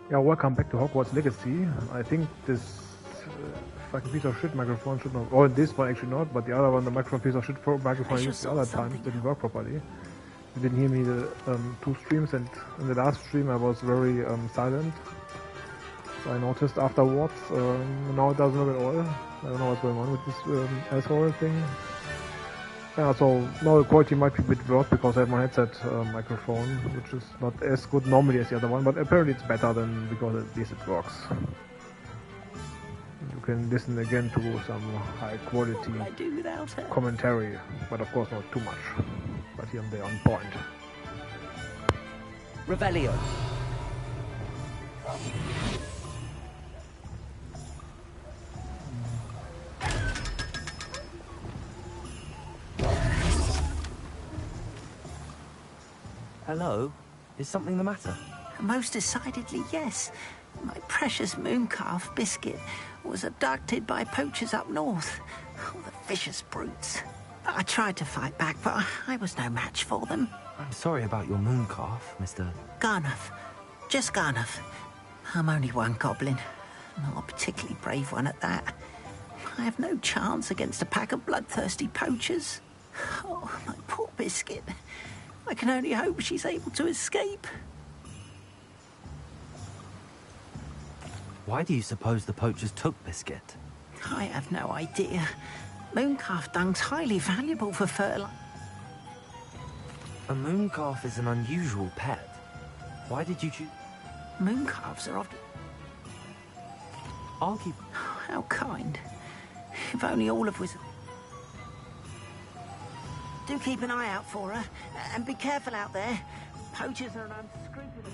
Yeah, welcome back to Hogwarts Legacy. I think this fucking piece of shit microphone should not, or this one actually not, but the other one, the microphone piece of shit microphone I used the other times didn't work properly. You didn't hear me the two streams, and in the last stream I was very silent. So I noticed afterwards. Now it doesn't work at all. I don't know what's going on with this asshole thing. Yeah, so now the quality might be a bit worse because I have my headset microphone, which is not as good normally as the other one, but apparently it's better than because at least it works. You can listen again to some high quality commentary, but of course not too much. But here and there on point. Revelio. Hello? Is something the matter? Most decidedly, yes. My precious mooncalf biscuit was abducted by poachers up north. Oh, the vicious brutes. I tried to fight back, but I was no match for them. I'm sorry about your mooncalf, Mr. Garnuff. Just Garnuff. I'm only one goblin. Not a particularly brave one at that. I have no chance against a pack of bloodthirsty poachers. Oh, my poor biscuit. I can only hope she's able to escape. Why do you suppose the poachers took Biscuit? I have no idea. Mooncalf dung's highly valuable for fertilizer. A mooncalf is an unusual pet. Why did you choose... Mooncalves are often... I'll keep... Oh, how kind. If only all of us... Do keep an eye out for her, and be careful out there. Poachers are an unscrupulous...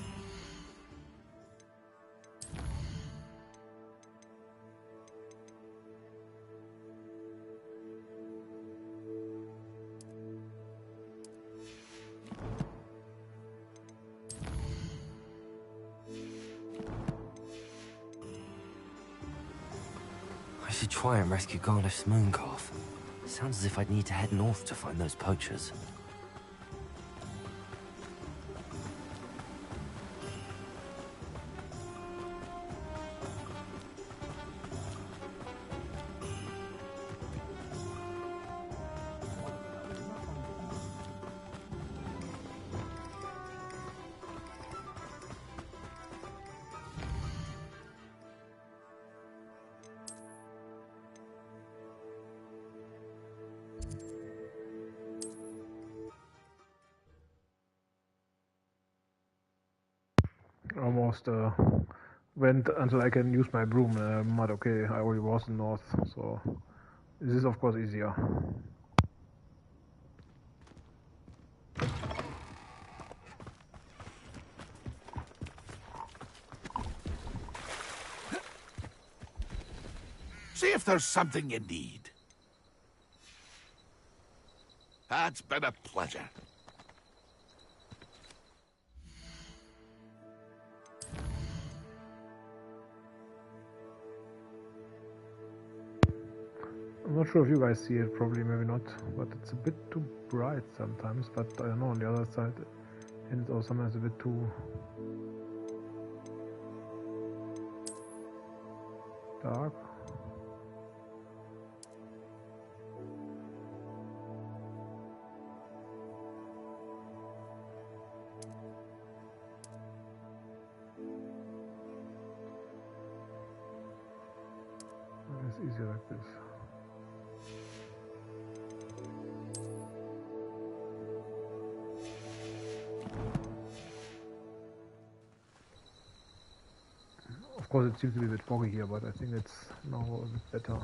I should try and rescue Garniff's mooncalf. Sounds as if I'd need to head north to find those poachers. Almost went until I can use my broom. But okay, I already was in north, so this is of course easier. See if there's something you need. It's been a pleasure. I'm not sure if you guys see it, probably maybe not, but it's a bit too bright sometimes, but I don't know, on the other side it's also sometimes a bit too dark. It's easier like this. Of course it seems to be a bit foggy here, but I think it's now a bit better.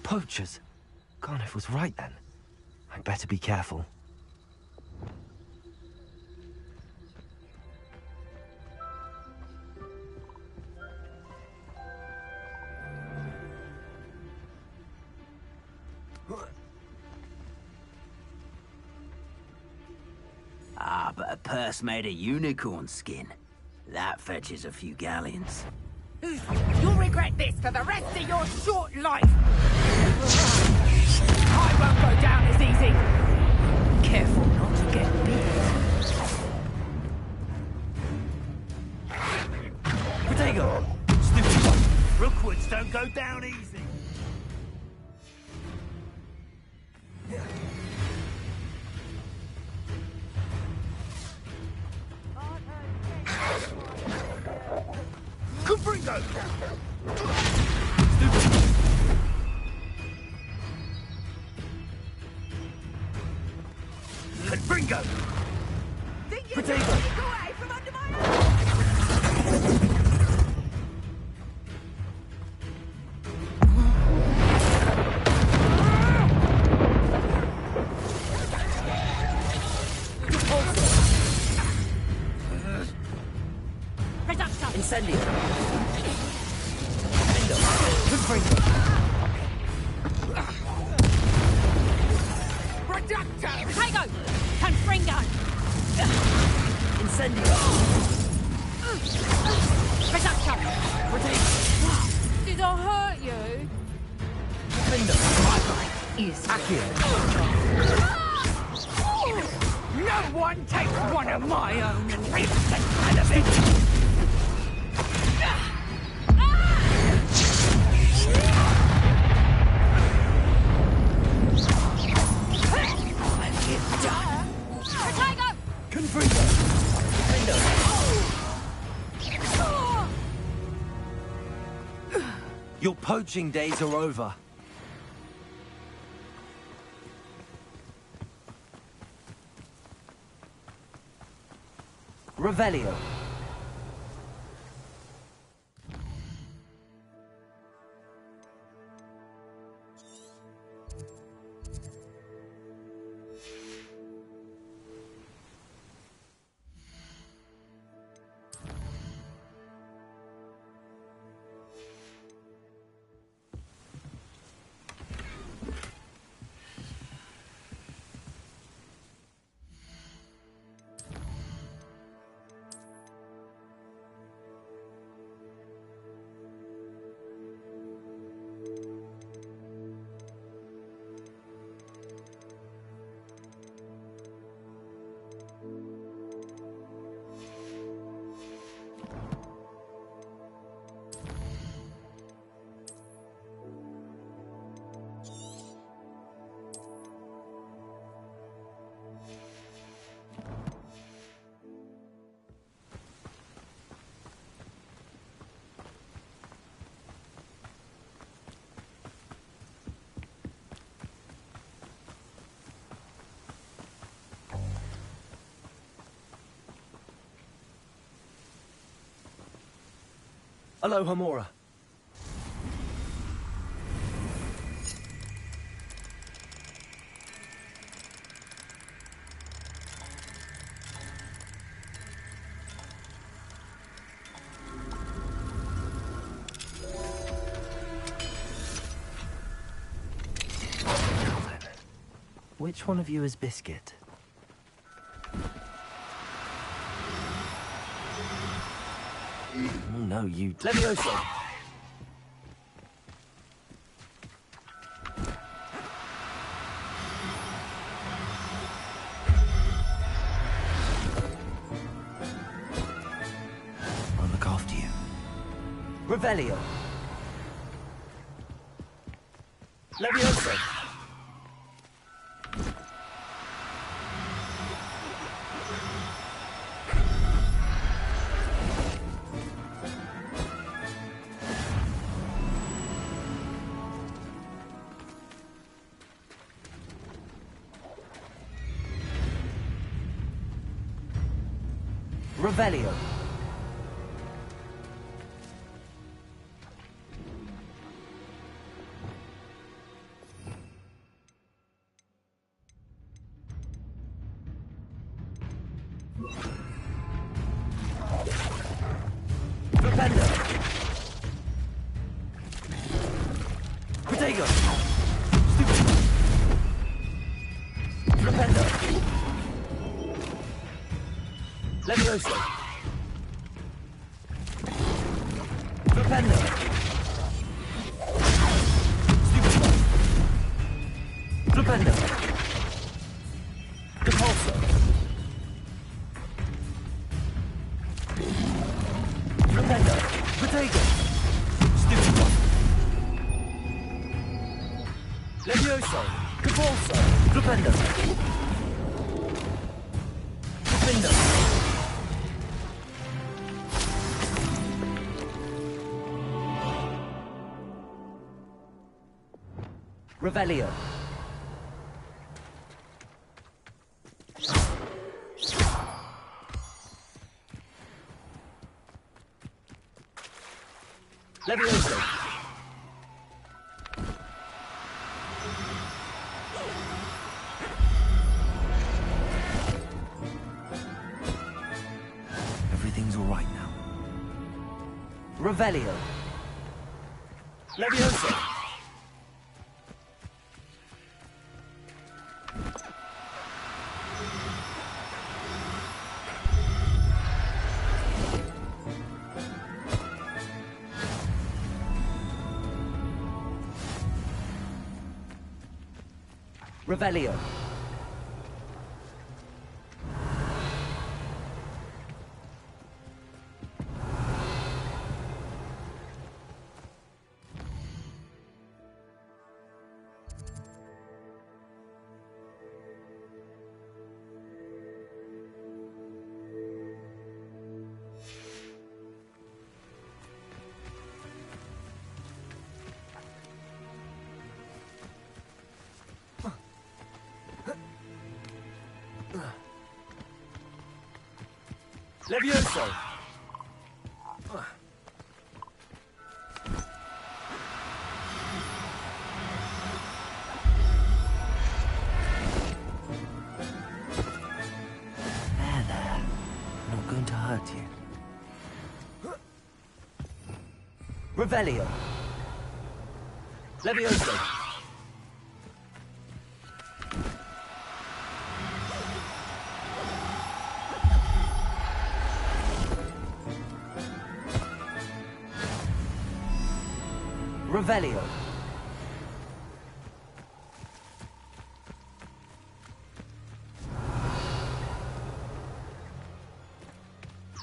Poachers? Garniff was right then. I'd better be careful. A purse made of unicorn skin. That fetches a few galleons. You'll regret this for the rest of your short life! I won't go down as easy! Careful not to get bit. Potato! Stupid one! Rookwoods don't go down easy! Confringo! Confringo! Potato! Go away from under my Incendio! Confringo! Reducto! Prego! Confringo! Incendio! Reducto! Potato! Did I hurt you? Confringo! Is Accio! no one takes one of my own and reaps the kind of it! Confringo! Your poaching days are over. Revelio. Hello, Hamora. Which one of you is Biscuit? Oh, no, you... Levioso! I'll look after you. Revelio! Levioso! Revelio. Rependo. Protego. Stupid. Rependo. Stupendo. Potato. Stupid one. Levioso. Cabalso. Stupendo. Stupendo. Revelio. Levioso. Everything's all right now. Revelio. Levioso. Revelio. Levioso. There. Not going to hurt you. Revelio. Levioso. Revelio.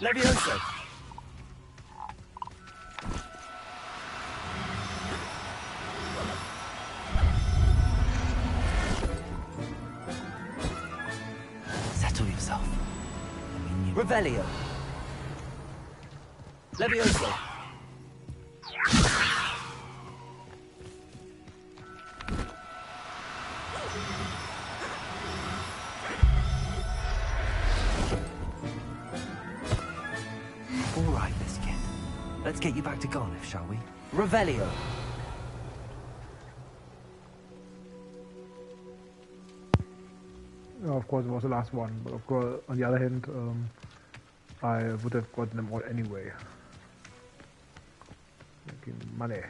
Levioso. Settle yourself. Revelio. Levioso. All right, Biscuit. Let's get you back to Garniff, shall we? Revelio. Of course, it was the last one, but of course, on the other hand, I would have gotten them all anyway. Making money.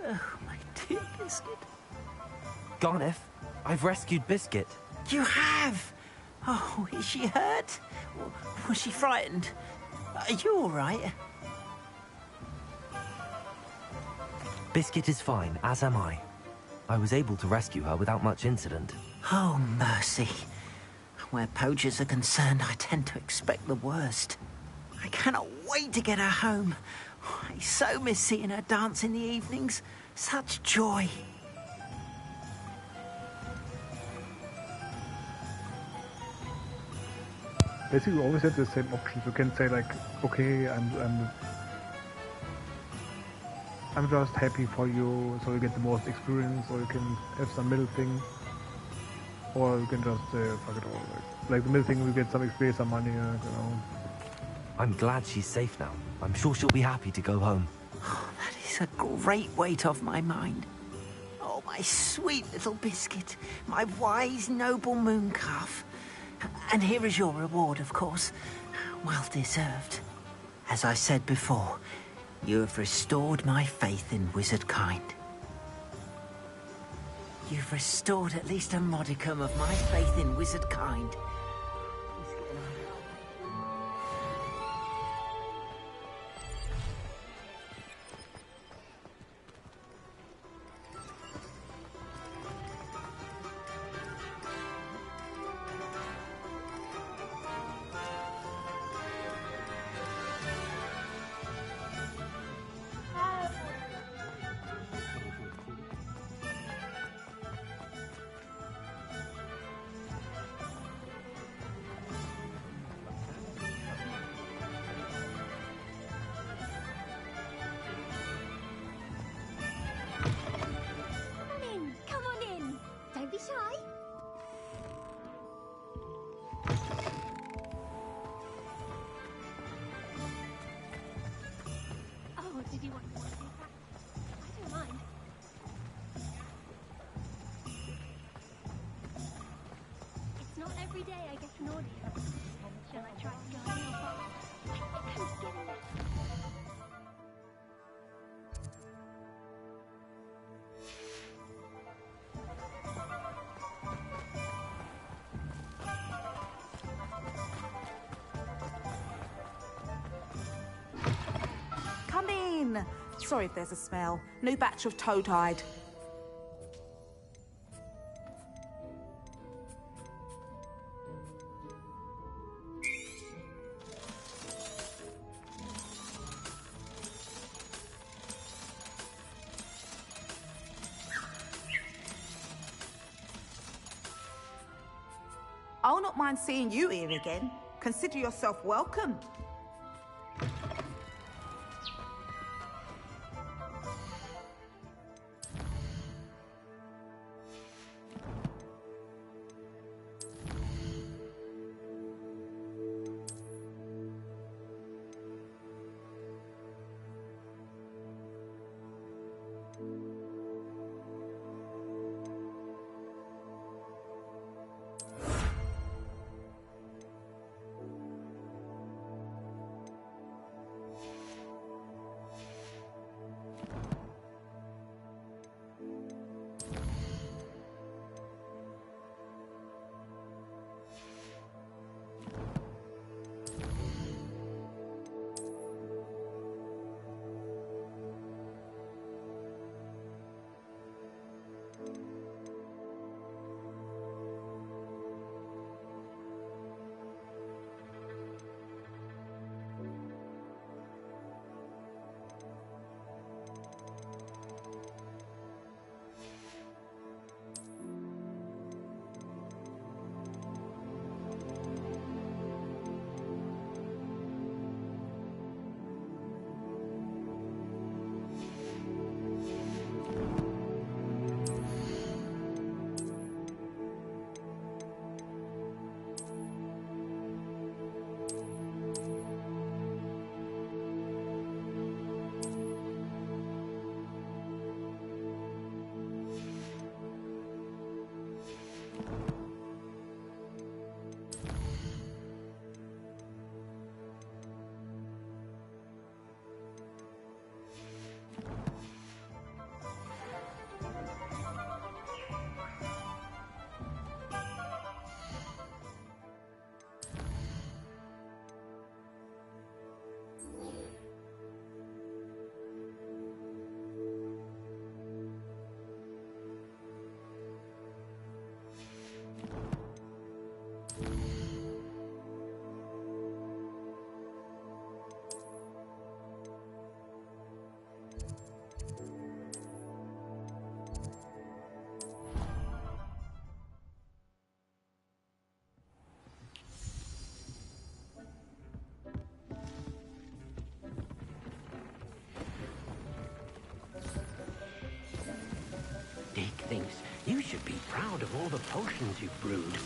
Oh, my dear Biscuit. Garniff, I've rescued Biscuit. You have? Oh, is she hurt? Was she frightened? Are you all right? Biscuit is fine, as am I. I was able to rescue her without much incident. Oh, mercy. Where poachers are concerned, I tend to expect the worst. I cannot wait to get her home. I so miss seeing her dance in the evenings. Such joy. basically we always have the same options. You can say like, okay, I'm just happy for you, so you get the most experience, or you can have some middle thing, or you can just say fuck it all. Like the middle thing, we get some experience, some money, you know. I'm glad she's safe now. I'm sure she'll be happy to go home. Oh, that is a great weight off my mind. Oh, my sweet little biscuit, my wise, noble moon calf. And here is your reward, of course. Well deserved. As I said before, you have restored my faith in wizard kind. You've restored at least a modicum of my faith in wizard kind. Come on in. Don't be shy. Oh, did you want to do that? I don't mind. It's not every day I get an audio. Shall I try to go a little far? Who's getting that? Come in. Sorry if there's a smell. New batch of toad-hide. I'll not mind seeing you here again. Consider yourself welcome. should be proud of all the potions you've brewed.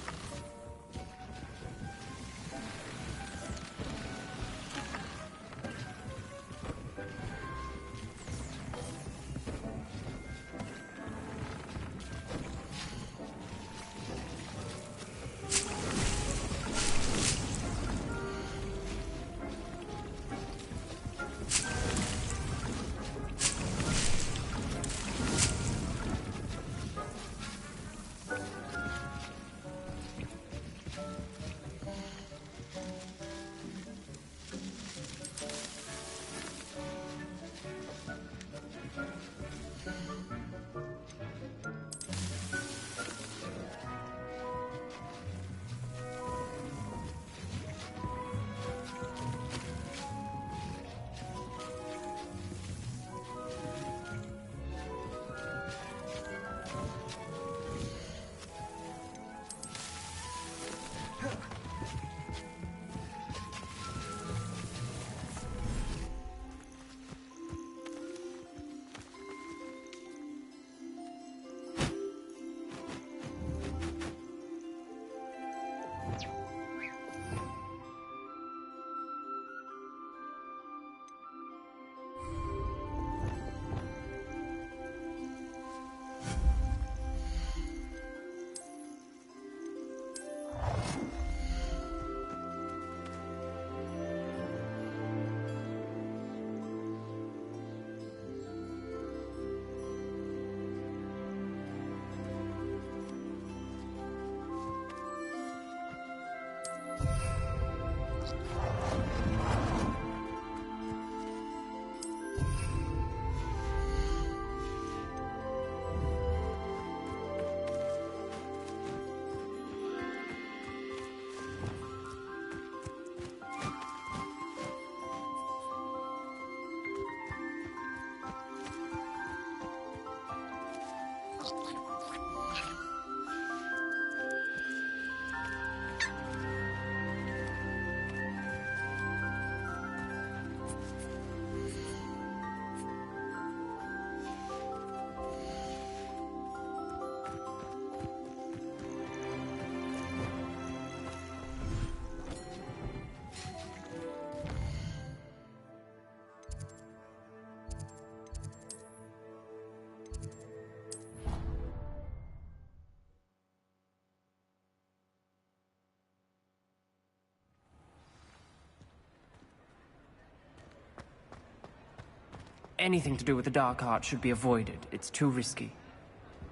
Anything to do with the dark art should be avoided. It's too risky.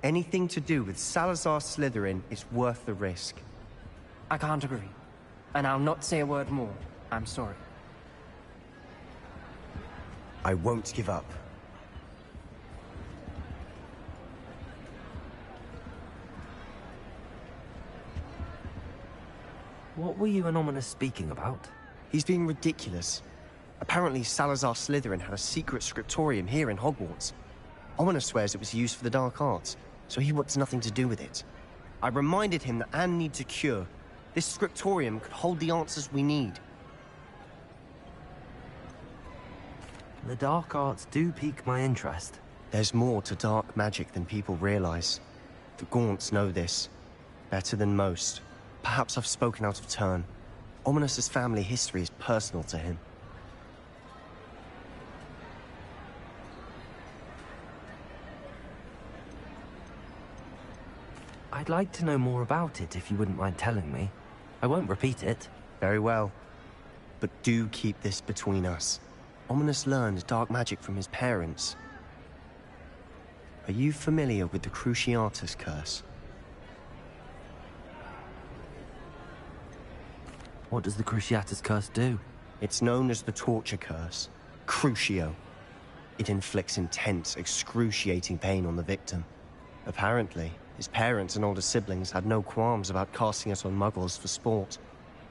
Anything to do with Salazar Slytherin is worth the risk. I can't agree. And I'll not say a word more. I'm sorry. I won't give up. What were you and Ominous speaking about? He's being ridiculous. Apparently, Salazar Slytherin had a secret scriptorium here in Hogwarts. Ominous swears it was used for the dark arts, so he wants nothing to do with it. I reminded him that Anne needs a cure. This scriptorium could hold the answers we need. The dark arts do pique my interest. There's more to dark magic than people realize. The Gaunts know this. Better than most. Perhaps I've spoken out of turn. Ominous's family history is personal to him. I'd like to know more about it if you wouldn't mind telling me. I won't repeat it. Very well. But do keep this between us. Ominous learned dark magic from his parents. Are you familiar with the Cruciatus curse? What does the Cruciatus curse do? It's known as the torture curse. Crucio. It inflicts intense, excruciating pain on the victim. Apparently, his parents and older siblings had no qualms about casting it on muggles for sport.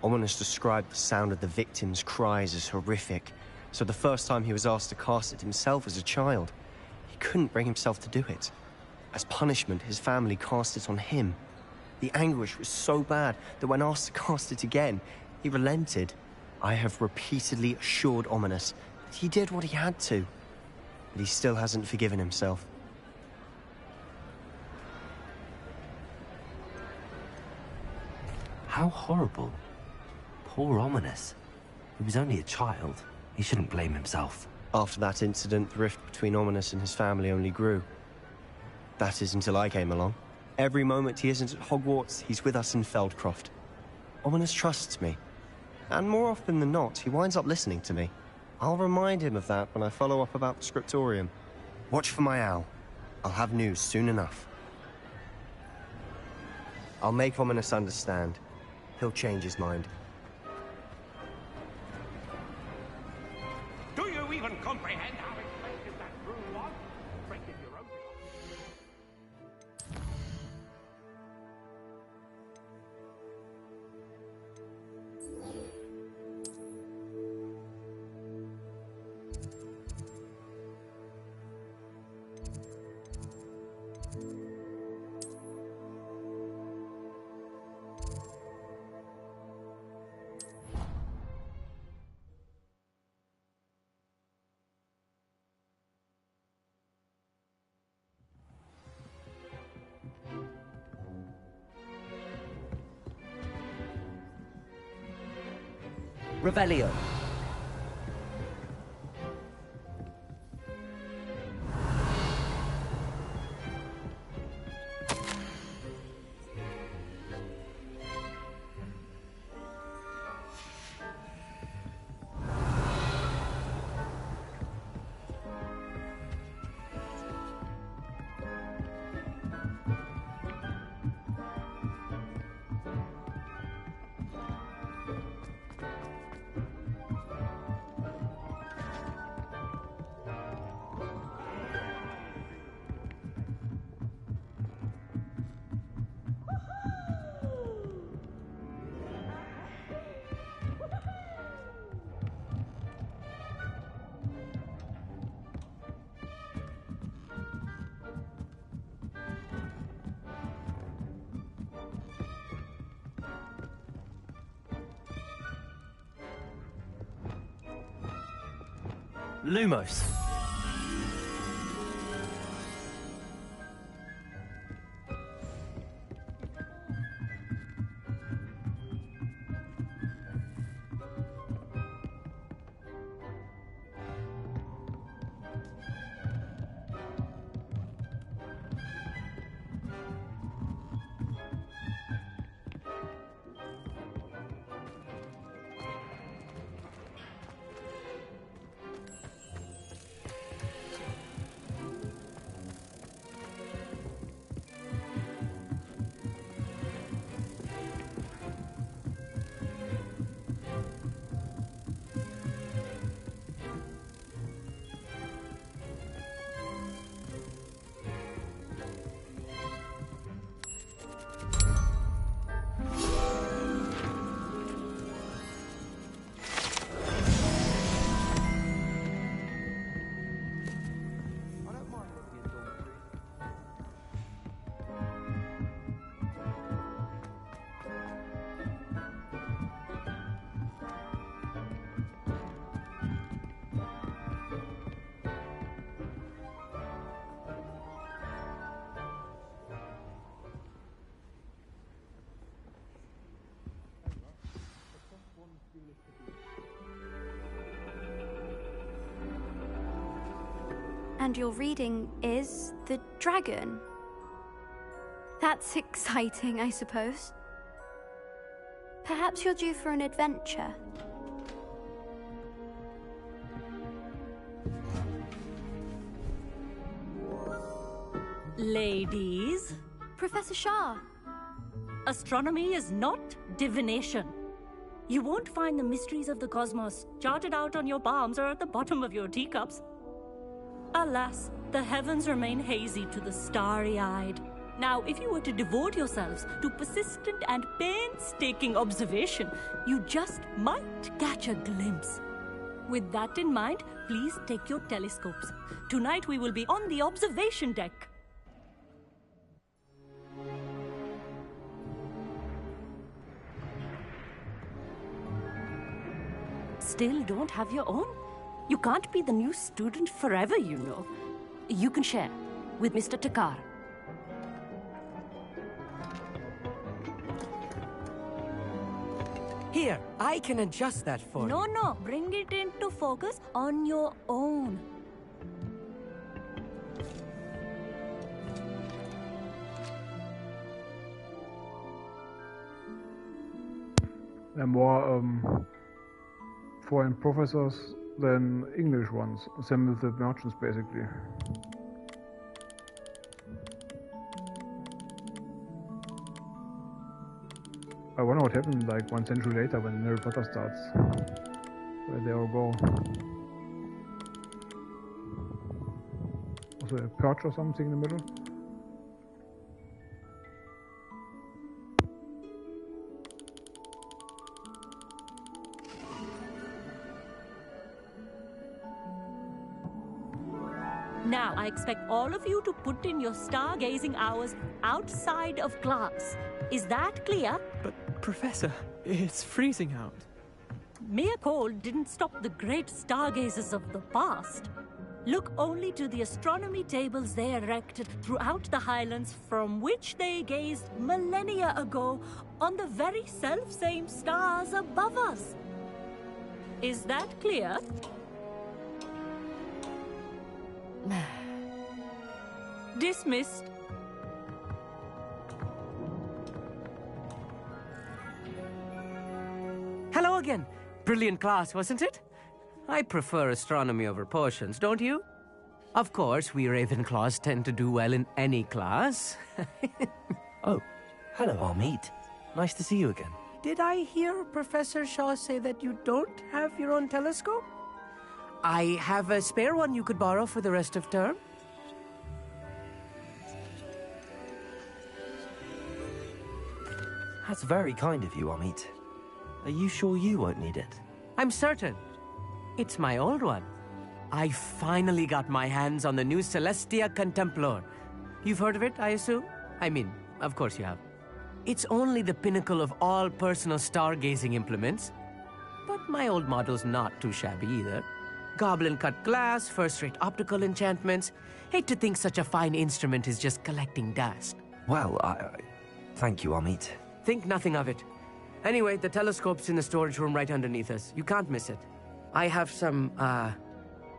Ominous described the sound of the victim's cries as horrific, so the first time he was asked to cast it himself as a child, he couldn't bring himself to do it. As punishment, his family cast it on him. The anguish was so bad that when asked to cast it again, he relented. I have repeatedly assured Ominous that he did what he had to, but he still hasn't forgiven himself. How horrible. Poor Ominous. He was only a child. He shouldn't blame himself. After that incident, the rift between Ominous and his family only grew. That is until I came along. Every moment he isn't at Hogwarts, he's with us in Feldcroft. Ominous trusts me. And more often than not, he winds up listening to me. I'll remind him of that when I follow up about the scriptorium. Watch for my owl. I'll have news soon enough. I'll make Ominous understand. He'll change his mind. Do you even comprehend how expensive that broom was? Break it your own. Revelio. Lumos. And your reading is The Dragon. That's exciting, I suppose. Perhaps you're due for an adventure. Ladies, Professor Shah. astronomy is not divination. You won't find the mysteries of the cosmos charted out on your palms or at the bottom of your teacups. Alas, the heavens remain hazy to the starry-eyed. Now, if you were to devote yourselves to persistent and painstaking observation, you just might catch a glimpse. With that in mind, please take your telescopes. Tonight we will be on the observation deck. Still don't have your own? You can't be the new student forever, you know. You can share with Mr. Takar. Here, I can adjust that for you. No, bring it into focus on your own. There are more foreign professors than English ones. Same with the merchants, basically. I wonder what happened like 1 century later when Harry Potter starts. Where they all go. Was there a perch or something in the middle? Now, I expect all of you to put in your stargazing hours outside of class. Is that clear? But, Professor, it's freezing out. Mere cold didn't stop the great stargazers of the past. Look only to the astronomy tables they erected throughout the Highlands from which they gazed millennia ago on the very self-same stars above us. Is that clear? Dismissed. Hello again. Brilliant class, wasn't it? I prefer astronomy over potions, don't you? Of course, we Ravenclaws tend to do well in any class. Oh, hello, Amit. Nice to see you again. Did I hear Professor Shaw say that you don't have your own telescope? I have a spare one you could borrow for the rest of term. That's very kind of you, Amit. Are you sure you won't need it? I'm certain. It's my old one. I finally got my hands on the new Celestia Contemplar. You've heard of it, I assume? I mean, of course you have. It's only the pinnacle of all personal stargazing implements. But my old model's not too shabby either. Goblin-cut glass, first-rate optical enchantments. Hate to think such a fine instrument is just collecting dust. Well, thank you, Amit. Think nothing of it. Anyway, the telescope's in the storage room right underneath us. You can't miss it. I have some,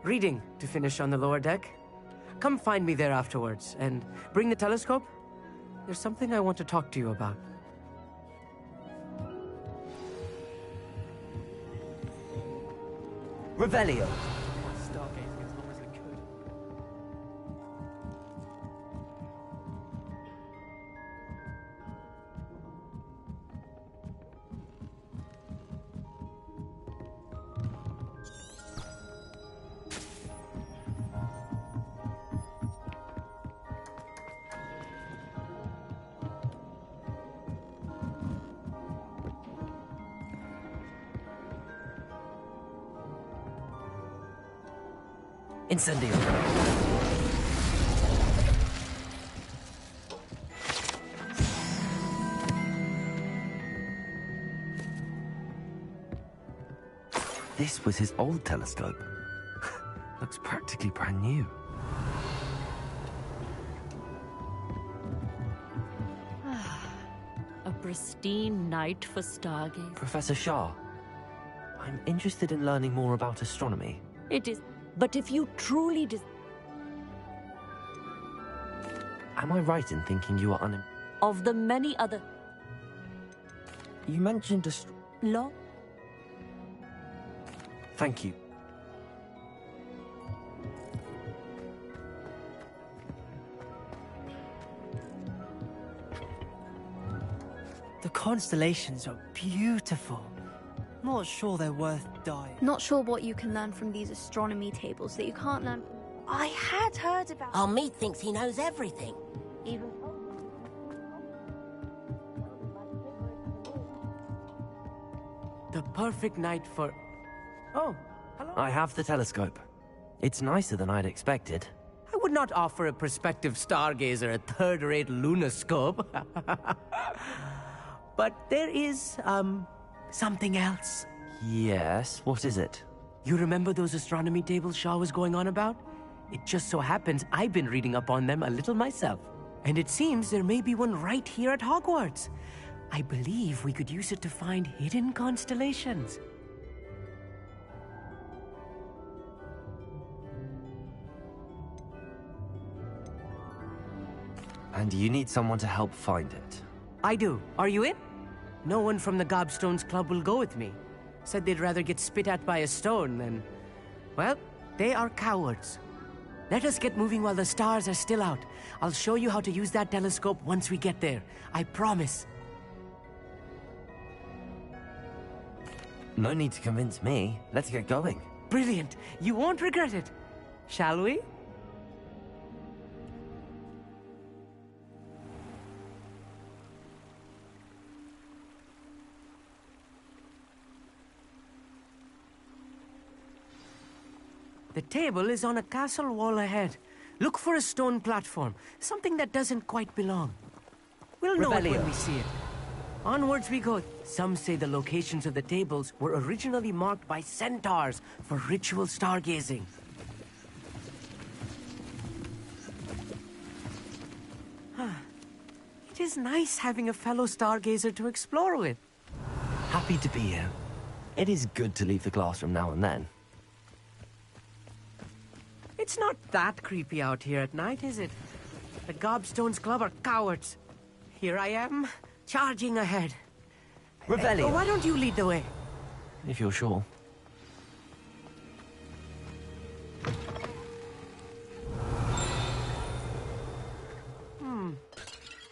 reading to finish on the lower deck. Come find me there afterwards, and bring the telescope. There's something I want to talk to you about. Revelio. Stargazing as long as I could. Incendio. This was his old telescope. Looks practically brand new. A pristine night for stargazing. Professor Shah, I'm interested in learning more about astronomy. It is. But if you truly Am I right in thinking you are of the many other... You mentioned law? Thank you. The constellations are beautiful. Not sure they're worth dying. Not sure what you can learn from these astronomy tables that you can't learn. I had heard about. Amit thinks he knows everything. Even. The perfect night for... Oh, hello. I have the telescope. It's nicer than I'd expected. I would not offer a prospective stargazer a third-rate lunoscope. But there is, something else. Yes, what is it? You remember those astronomy tables Shaw was going on about? It just so happens I've been reading up on them a little myself. And it seems there may be one right here at Hogwarts. I believe we could use it to find hidden constellations. And you need someone to help find it. I do. Are you in? No one from the Gobstones Club will go with me. Said they'd rather get spit at by a stone than... Well, they are cowards. Let us get moving while the stars are still out. I'll show you how to use that telescope once we get there. I promise. No need to convince me. Let's get going. Brilliant. You won't regret it. Shall we? The table is on a castle wall ahead. Look for a stone platform, something that doesn't quite belong. We'll know it when we see it. Onwards we go. Some say the locations of the tables were originally marked by centaurs for ritual stargazing. It is nice having a fellow stargazer to explore with. Happy to be here. It is good to leave the classroom now and then. It's not that creepy out here at night, is it? The Gobstones Club are cowards. Here I am, charging ahead. Revelio. Why don't you lead the way? If you're sure.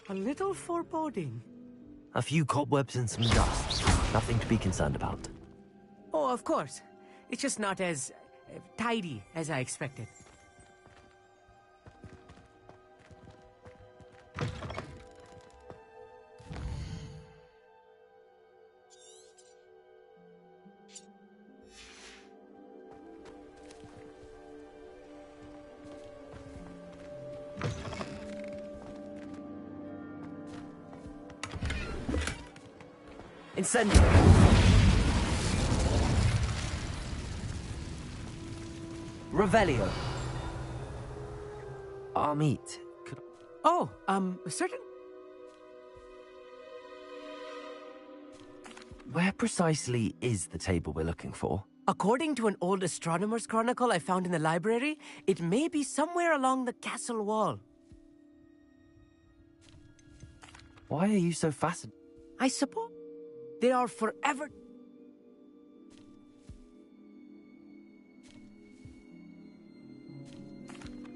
A little foreboding. A few cobwebs and some dust. Nothing to be concerned about. Oh, of course. It's just not as tidy as I expected. Incendio. Revelio. Our meat. Oh, certain. Where precisely is the table we're looking for? According to an old astronomer's chronicle I found in the library, it may be somewhere along the castle wall. Why are you so fascinated? I suppose they are forever...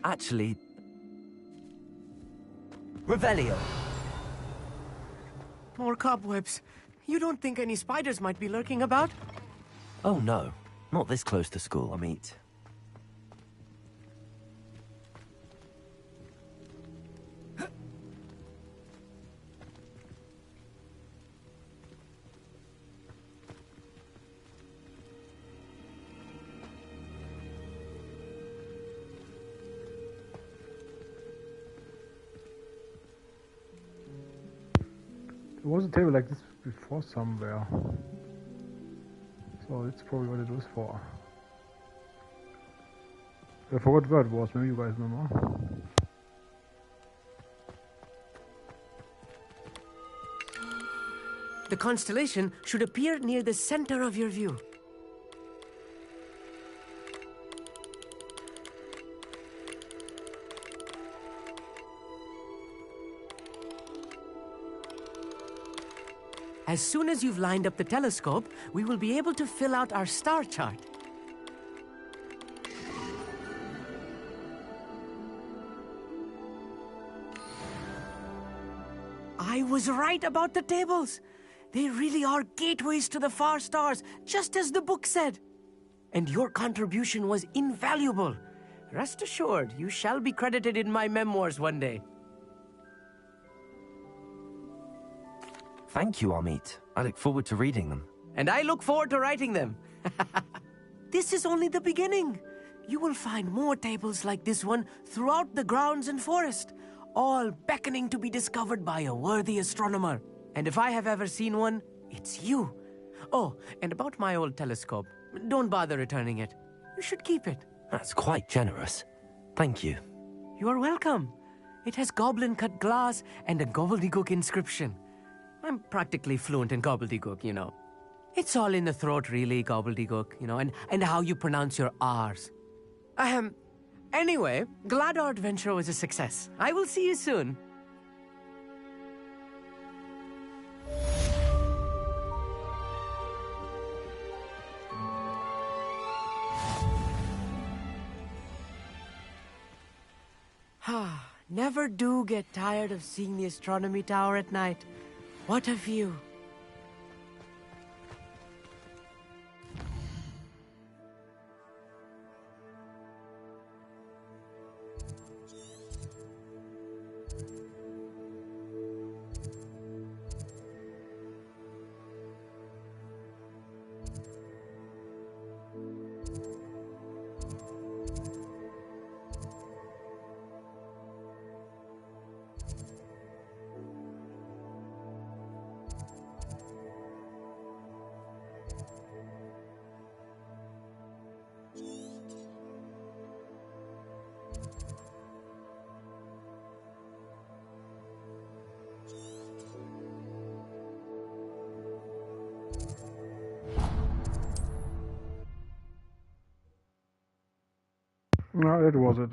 Actually... Revelio! More cobwebs. You don't think any spiders might be lurking about? Oh no, not this close to school, I meet. There was a table like this before somewhere. So that's probably what it was for. I forgot where it was, maybe you guys know more. The constellation should appear near the center of your view. As soon as you've lined up the telescope, we will be able to fill out our star chart. I was right about the tables. They really are gateways to the far stars, just as the book said. And your contribution was invaluable. Rest assured, you shall be credited in my memoirs one day. Thank you, Amit. I look forward to reading them. And I look forward to writing them. This is only the beginning. You will find more tables like this one throughout the grounds and forest, all beckoning to be discovered by a worthy astronomer. And if I have ever seen one, it's you. Oh, and about my old telescope, don't bother returning it. You should keep it. That's quite generous. Thank you. You are welcome. It has goblin-cut glass and a gobbledygook inscription. I'm practically fluent in gobbledygook, you know. It's all in the throat, really, gobbledygook, you know, and how you pronounce your R's. Anyway, glad our adventure was a success. I will see you soon. Never do get tired of seeing the astronomy tower at night. What a view. No, that was it.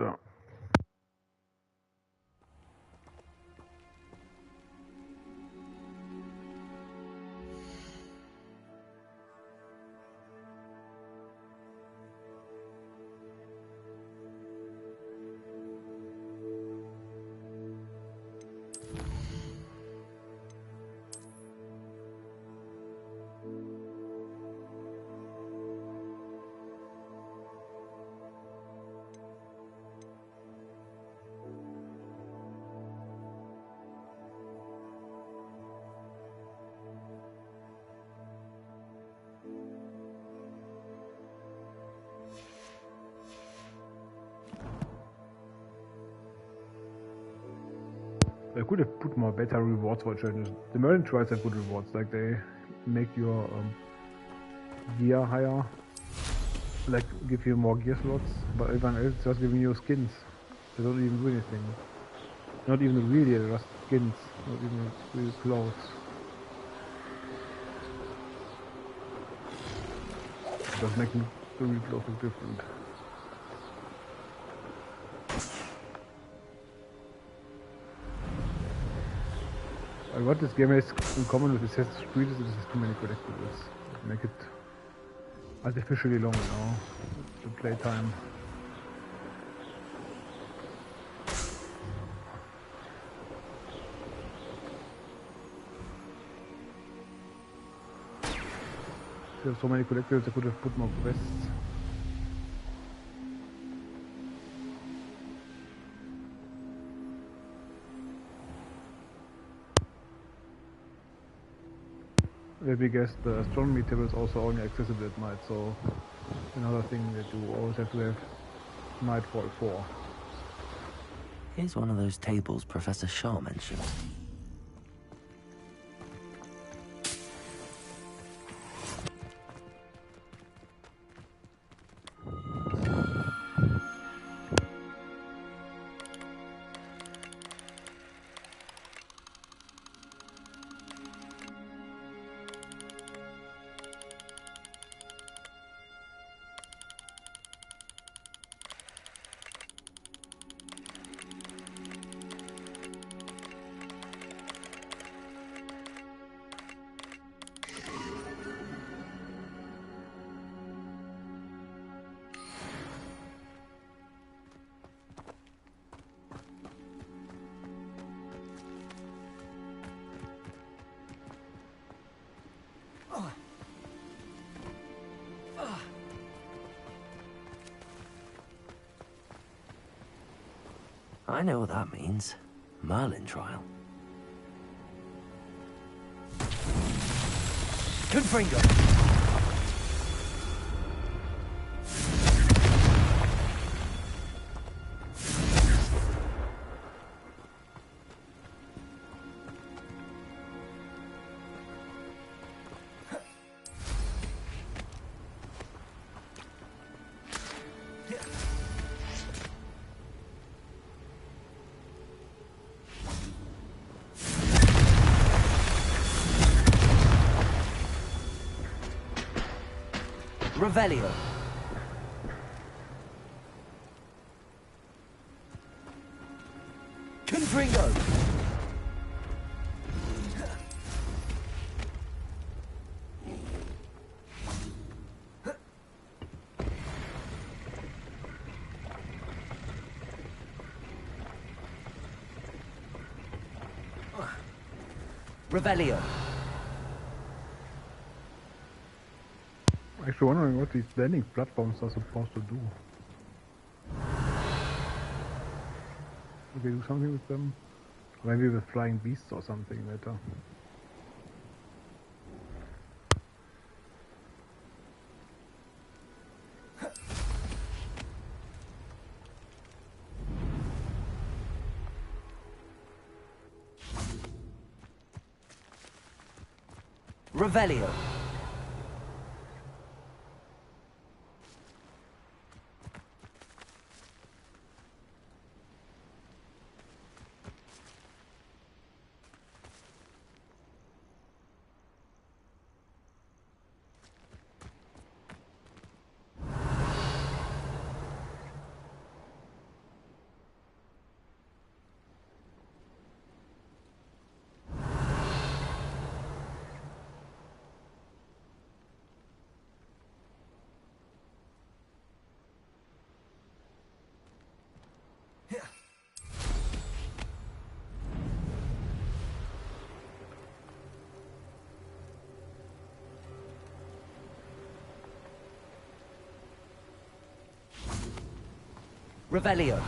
They could have put more better rewards for challenges. The Merlin trials have good rewards, like they make your gear higher, like give you more gear slots, but everyone else is just giving you skins. They don't even do anything. Not even the real gear, just skins, not even real clothes. Just making the real clothes look different. What this game has in common with Assassin's Creed is it has too many collectibles. Make it artificially long now, the playtime. There are so many collectibles, they could have put more quests. Maybe guess the astronomy table is also only accessible at night, so another thing that you always have to have Nightfall 4. Here's one of those tables Professor Shaw mentioned. I know what that means. Merlin trial. Confringo! Revelio. Confringo. Revelio. Actually wondering what these landing platforms are supposed to do. Do they do something with them? Or maybe with flying beasts or something later. Revelio. Revelio.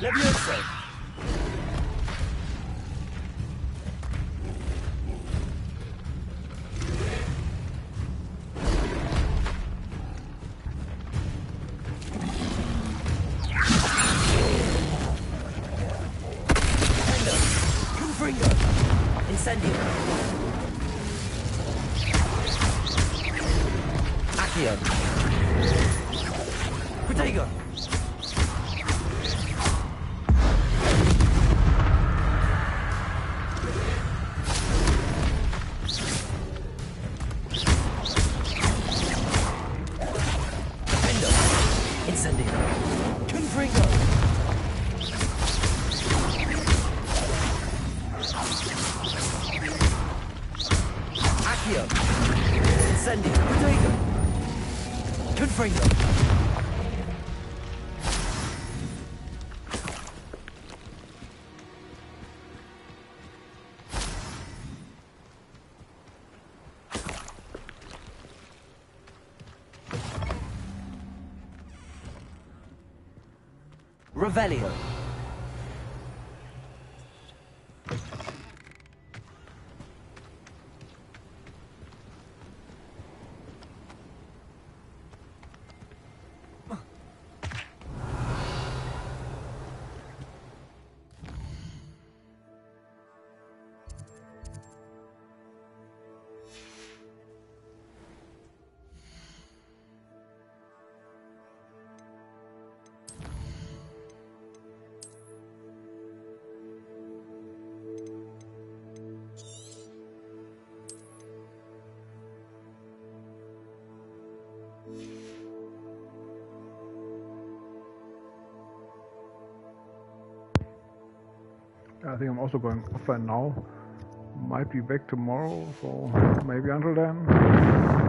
Levioso. Confringo. Incendio. Accio. Protego. Revelio. I think I'm also going offline now. Might be back tomorrow, so maybe until then.